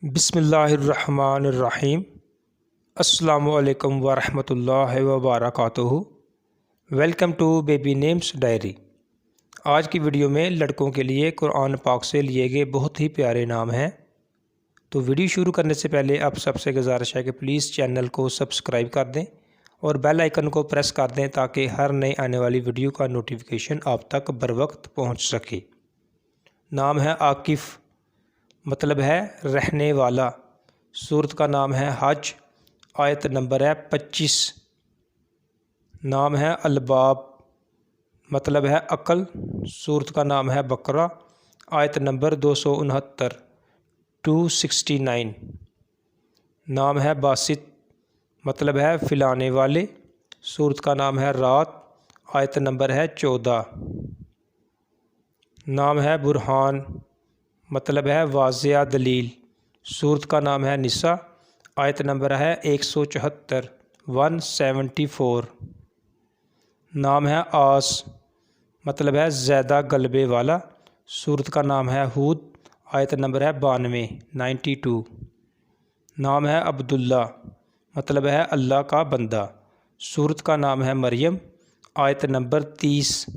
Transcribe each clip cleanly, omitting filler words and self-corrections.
بسم اللہ الرحمن الرحیم۔ السلام علیکم ورحمۃ اللہ وبرکاتہ۔ Welcome to baby names diary. آج کی ویڈیو میں لڑکوں کے لیے قرآن پاک سے لیے گئے بہت ہی پیارے نام ہیں۔ تو ویڈیو شروع کرنے سے پہلے آپ سب سے گزارش ہے کہ پلیز چینل کو سبسکرائب کر دیں اور بیل آئیکن کو پریس کر دیں تاکہ ہر نئے آنے والی ویڈیو کا نوٹیفیکیشن آپ تک بروقت پہنچ سکے۔ نام ہے عاقف، مطلب ہے رہنے والا۔ سورت کا نام ہے حج، آیت نمبر ہے 25۔ نام ہے الباب، مطلب ہے عقل۔ سورت کا نام ہے بقرہ، آیت نمبر 269۔ نام ہے باسط، مطلب ہے پھیلانے والے۔ سورت کا نام ہے رات، آیت نمبر ہے 14۔ نام ہے برہان، مطلب ہے واضح دلیل۔ سورت کا نام ہے نساء، آیت نمبر ہے 174۔ نام ہے آس، مطلب ہے زیادہ غلبے والا۔ سورت کا نام ہے ہود، آیت نمبر ہے 92۔ نام ہے عبداللہ، مطلب ہے اللہ کا بندہ۔ سورت کا نام ہے مریم، آیت نمبر 30۔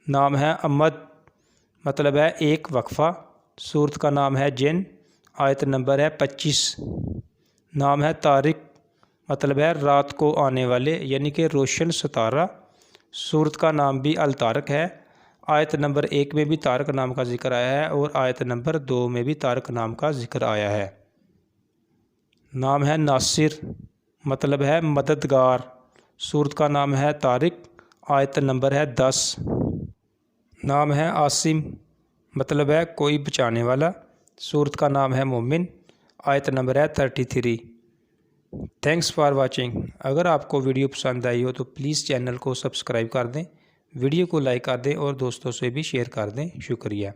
نام ہے امد، مطلب ہے ایک وقفہ۔ سورت کا نام ہے جن، آیت نمبر ہے 25۔ نام ہے طارق، مطلب ہے رات کو آنے والے یعنی کہ روشن ستارہ۔ سورت کا نام بھی الطارق ہے۔ آیت نمبر 1 میں بھی طارق نام کا ذکر آیا ہے اور آیت نمبر 2 میں بھی طارق نام کا ذکر آیا ہے۔ نام ہے ناصر، مطلب ہے مددگار۔ سورت کا نام ہے طارق، آیت نمبر ہے 10۔ نام ہے عاصم، مطلب ہے کوئی بچانے والا۔ سورت کا نام ہے مومن، آیت نمبر ہے 33۔ Thanks for watching. اگر آپ کو ویڈیو پسند آئی ہو تو پلیز چینل کو سبسکرائب کر دیں، ویڈیو کو لائک کر دیں اور دوستوں سے بھی شیئر کر دیں۔ شکریہ۔